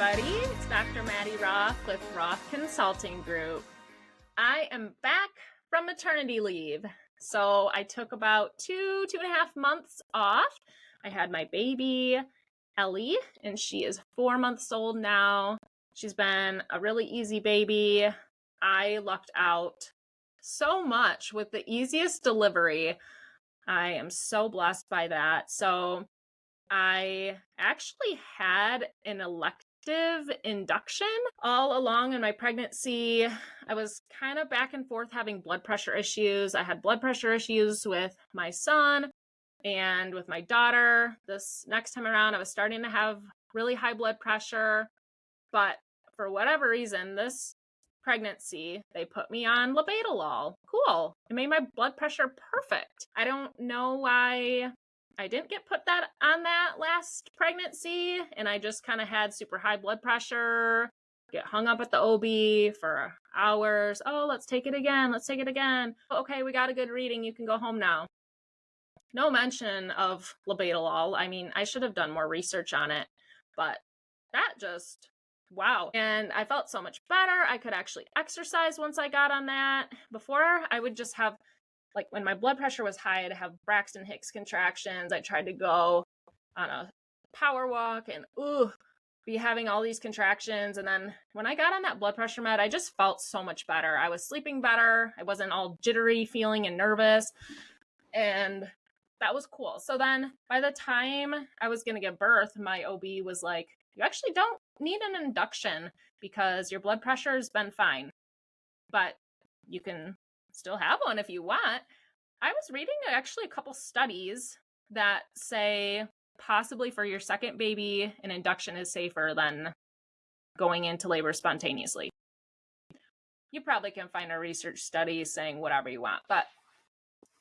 everybody. It's Dr. Maddy Roth with Roth Consulting Group. I am back from maternity leave. So I took about two and a half months off. I had my baby, Ellie, and she is 4 months old now. She's been a really easy baby. I lucked out so much with the easiest delivery. I am so blessed by that. So I actually had an elective induction all along in my pregnancy. I was kind of back and forth having blood pressure issues. I had blood pressure issues with my son and with my daughter. This next time around, I was starting to have really high blood pressure. But for whatever reason, this pregnancy, they put me on labetalol. Cool. It made my blood pressure perfect. I don't know why I didn't get put that on that last pregnancy, and I just kind of had super high blood pressure, get hung up at the OB for hours. Oh, let's take it again. Let's take it again. Okay, we got a good reading. You can go home now. No mention of labetalol. I mean, I should have done more research on it, but that just, wow. And I felt so much better. I could actually exercise once I got on that. Before, I would just have, like, when my blood pressure was high, I'd have Braxton Hicks contractions. I tried to go on a power walk and be having all these contractions. And then when I got on that blood pressure med, I just felt so much better. I was sleeping better. I wasn't all jittery feeling and nervous. And that was cool. So then by the time I was going to give birth, my OB was like, you actually don't need an induction because your blood pressure has been fine, but you can still have one if you want. I was reading actually a couple studies that say possibly for your second baby, an induction is safer than going into labor spontaneously. You probably can find a research study saying whatever you want, but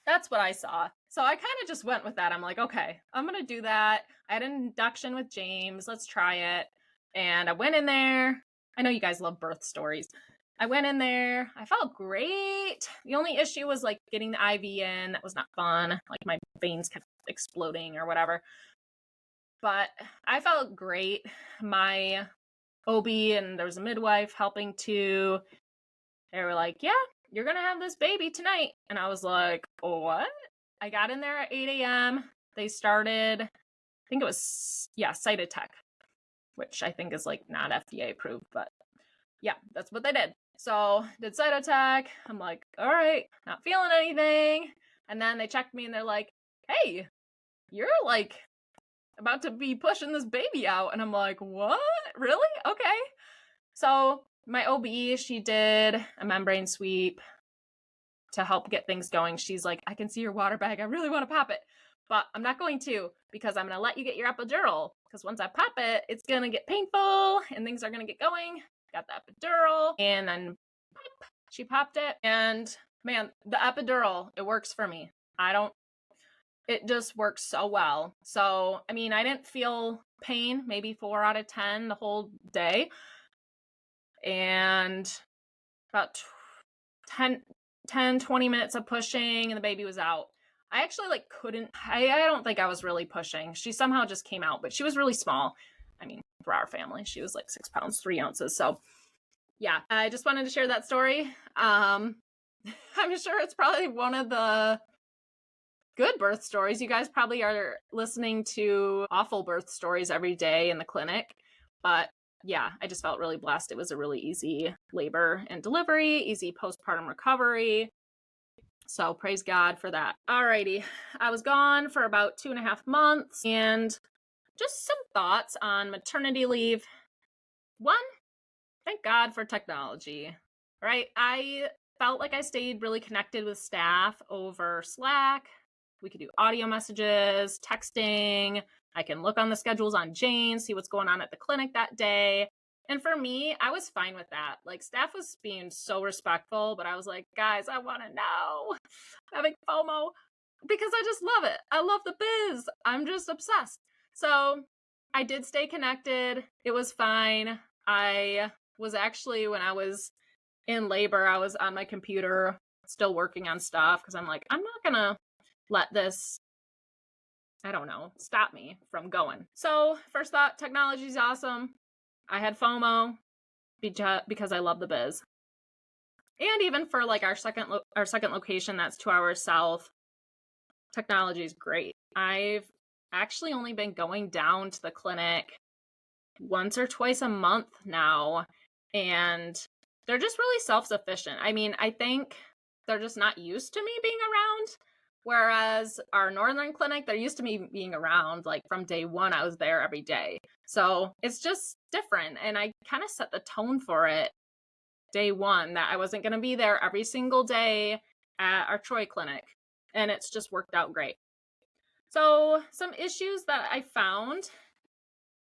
that's what I saw. So I kind of just went with that. I'm like, okay, I'm going to do that. I had an induction with James. Let's try it. And I went in there. I know you guys love birth stories. I went in there. I felt great. The only issue was like getting the IV in. That was not fun. Like my veins kept exploding or whatever. But I felt great. My OB and there was a midwife helping too. They were like, yeah, you're going to have this baby tonight. And I was like, what? I got in there at 8 a.m. They started, I think it was, Cytotec, which I think is like not FDA approved, but yeah, that's what they did. So did Cytotec. I'm like, all right, not feeling anything. And then they checked me and they're like, hey, you're like about to be pushing this baby out. And I'm like, what? Really? Okay. So my OB, she did a membrane sweep to help get things going. She's like, I can see your water bag. I really want to pop it, but I'm not going to because I'm going to let you get your epidural. Because once I pop it, it's going to get painful and things are going to get going. Got the epidural and then pop, she popped it. And man, the epidural, it works for me. It just works so well. So, I mean, I didn't feel pain, maybe 4 out of 10 the whole day. And about 20 minutes of pushing and the baby was out. I actually I don't think I was really pushing. She somehow just came out, but she was really small. I mean, for our family, she was like 6 pounds, 3 ounces. So yeah, I just wanted to share that story. I'm sure it's probably one of the good birth stories. You guys probably are listening to awful birth stories every day in the clinic, but yeah, I just felt really blessed. It was a really easy labor and delivery, easy postpartum recovery. So praise God for that. Alrighty. I was gone for about 2.5 months and just some thoughts on maternity leave. One, thank God for technology, right? I felt like I stayed really connected with staff over Slack. We could do audio messages, texting. I can look on the schedules on Jane, see what's going on at the clinic that day. And for me, I was fine with that. Like, staff was being so respectful, but I was like, guys, I want to know. I'm having FOMO because I just love it. I love the biz. I'm just obsessed. So I did stay connected. It was fine. I was actually, when I was in labor, I was on my computer still working on stuff because I'm like, I'm not going to let this, I don't know, stop me from going. So first thought, technology is awesome. I had FOMO because I love the biz. And even for like our second location, that's 2 hours south, technology is great. I've actually only been going down to the clinic once or twice a month now, and they're just really self-sufficient. I mean, I think they're just not used to me being around. Whereas our northern clinic, they're used to me being around. Like from day one, I was there every day. So it's just different. And I kind of set the tone for it day one that I wasn't going to be there every single day at our Troy clinic. And it's just worked out great. So some issues that I found,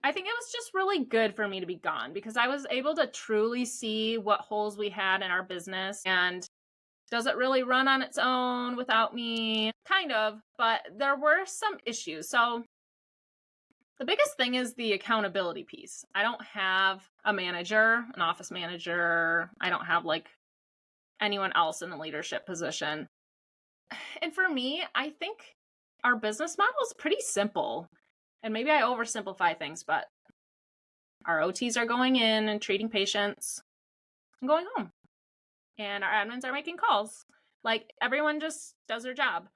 I think it was just really good for me to be gone because I was able to truly see what holes we had in our business. And does it really run on its own without me? Kind of, but there were some issues. So the biggest thing is the accountability piece. I don't have a manager, an office manager. I don't have like anyone else in a leadership position. And for me, I think our business model is pretty simple. And maybe I oversimplify things, but our OTs are going in and treating patients and going home. And our admins are making calls. Like everyone just does their job.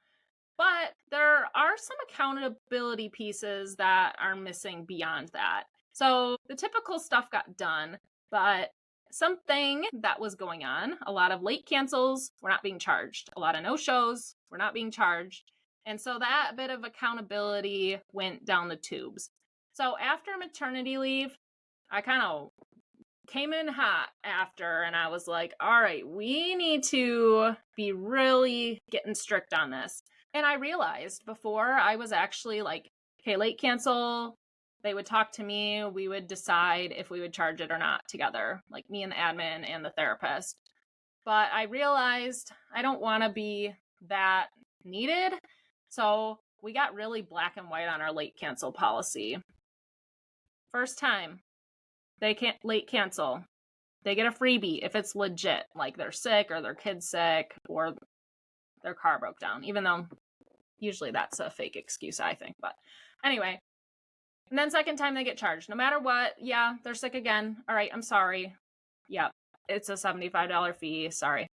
But there are some accountability pieces that are missing beyond that. So the typical stuff got done, but something that was going on, a lot of late cancels were not being charged. A lot of no-shows were not being charged. And so that bit of accountability went down the tubes. So after maternity leave, I kind of came in hot after, and I was like, all right, we need to be really getting strict on this. And I realized before I was actually like, okay, late cancel, they would talk to me, we would decide if we would charge it or not together, like me and the admin and the therapist. But I realized I don't want to be that needed. So we got really black and white on our late cancel policy. First time, they can't late cancel. They get a freebie if it's legit, like they're sick or their kid's sick or their car broke down, even though usually that's a fake excuse, I think. But anyway, and then second time they get charged. No matter what, yeah, they're sick again. All right, I'm sorry. Yep, it's a $75 fee. Sorry.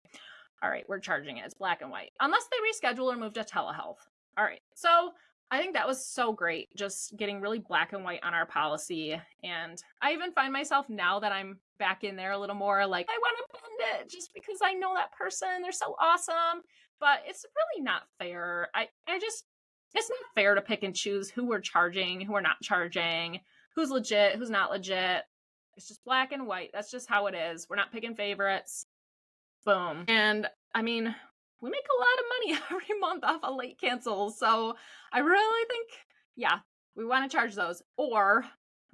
All right, we're charging it. It's black and white. Unless they reschedule or move to telehealth. All right, so I think that was so great, just getting really black and white on our policy. And I even find myself now that I'm back in there a little more like, I want to bend it just because I know that person. They're so awesome. But it's really not fair. It's not fair to pick and choose who we're charging, who we're not charging, who's legit, who's not legit. It's just black and white. That's just how it is. We're not picking favorites. Boom. And I mean, we make a lot of money every month off of late cancels. So I really think, yeah, we want to charge those or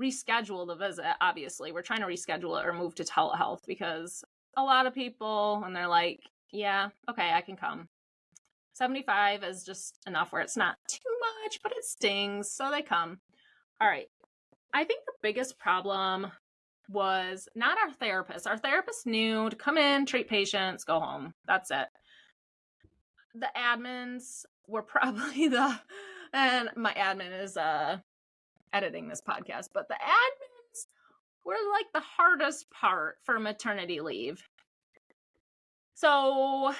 reschedule the visit. Obviously, we're trying to reschedule it or move to telehealth because a lot of people, when they're like, yeah, okay, I can come. 75 is just enough where it's not too much, but it stings. So they come. All right. I think the biggest problem was not our therapist. Our therapist knew to come in, treat patients, go home. That's it. The admins were probably and my admin is editing this podcast, but the admins were like the hardest part for maternity leave. So,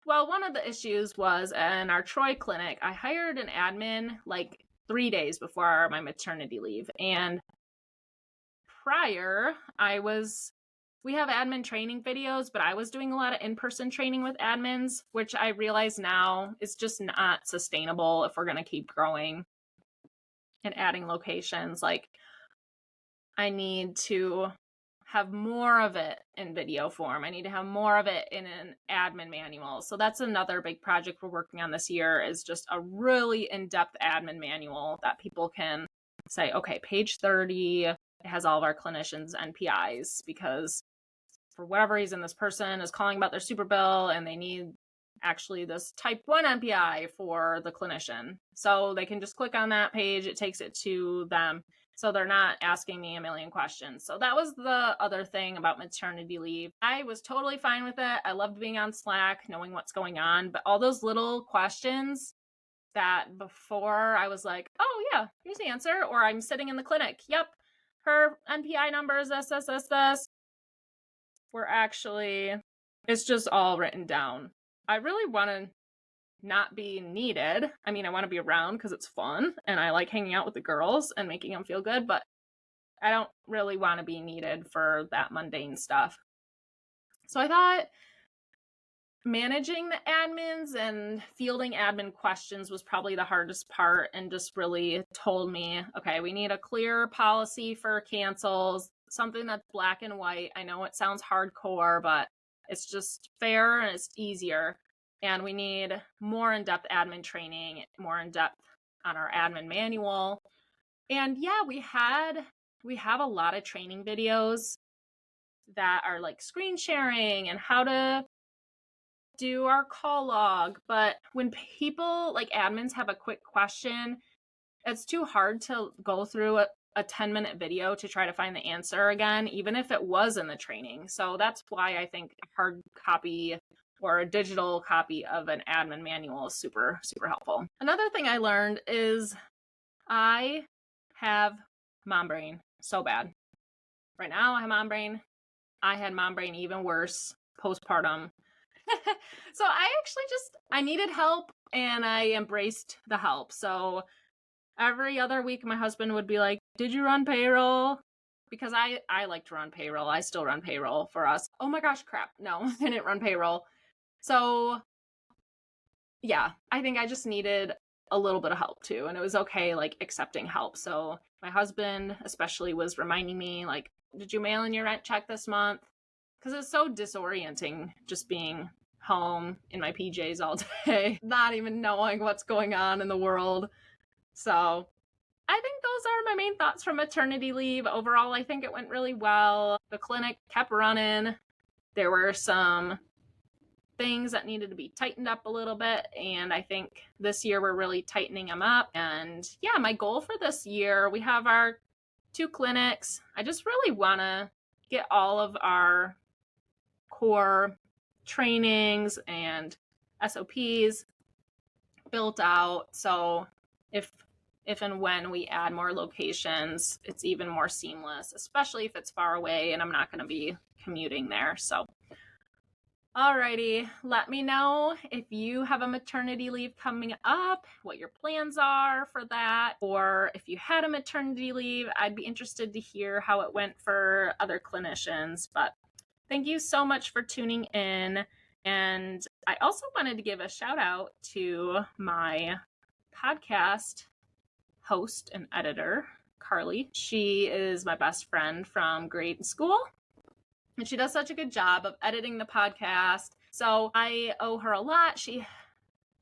well, one of the issues was in our Troy clinic, I hired an admin like 3 days before my maternity leave. And prior, we have admin training videos, but I was doing a lot of in-person training with admins, which I realize now is just not sustainable if we're going to keep growing and adding locations. Like, I need to have more of it in video form. I need to have more of it in an admin manual. So that's another big project we're working on this year, is just a really in-depth admin manual that people can say, okay, page 30, it has all of our clinicians' NPIs, because for whatever reason, this person is calling about their super bill and they need actually this type 1 NPI for the clinician. So they can just click on that page. It takes it to them. So they're not asking me a million questions. So that was the other thing about maternity leave. I was totally fine with it. I loved being on Slack, knowing what's going on. But all those little questions that before I was like, oh yeah, here's the answer. Or I'm sitting in the clinic. Yep. her NPI number is this. It's just all written down. I really want to not be needed. I mean, I want to be around because it's fun and I like hanging out with the girls and making them feel good, but I don't really want to be needed for that mundane stuff. So I thought managing the admins and fielding admin questions was probably the hardest part, and just really told me, okay, we need a clear policy for cancels, something that's black and white. I know it sounds hardcore, but it's just fair and it's easier. And we need more in-depth admin training, more in-depth on our admin manual. And yeah, we have a lot of training videos that are like screen sharing and how to do our call log. But when people like admins have a quick question, it's too hard to go through a 10-minute video to try to find the answer again, even if it was in the training. So that's why I think a hard copy or a digital copy of an admin manual is super, super helpful. Another thing I learned is I have mom brain so bad. Right now I have mom brain. I had mom brain even worse postpartum. So I needed help and I embraced the help. So every other week my husband would be like, did you run payroll? Because I like to run payroll. I still run payroll for us. Oh my gosh, crap. No, I didn't run payroll. So yeah, I think I just needed a little bit of help too. And it was okay, like accepting help. So my husband especially was reminding me, like, did you mail in your rent check this month? Because it's so disorienting just being home in my PJs all day, not even knowing what's going on in the world. So I think those are my main thoughts from maternity leave. Overall, I think it went really well. The clinic kept running. There were some things that needed to be tightened up a little bit, and I think this year we're really tightening them up. And yeah, my goal for this year, we have our 2 clinics. I just really want to get all of our core trainings and SOPs built out, so if and when we add more locations, it's even more seamless, especially if it's far away and I'm not going to be commuting there. So alrighty, let me know if you have a maternity leave coming up, what your plans are for that, or if you had a maternity leave. I'd be interested to hear how it went for other clinicians. But thank you so much for tuning in. And I also wanted to give a shout out to my podcast host and editor, Carly. She is my best friend from grade school, and she does such a good job of editing the podcast. So I owe her a lot. She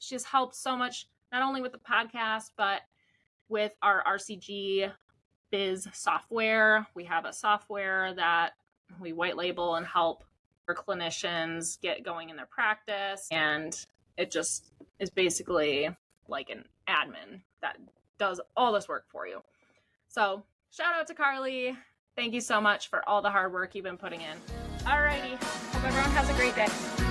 has helped so much, not only with the podcast, but with our RCG Biz software. We have a software that we white label and help our clinicians get going in their practice. And it just is basically like an admin that does all this work for you. So shout out to Carly. Thank you so much for all the hard work you've been putting in. Alrighty, hope everyone has a great day.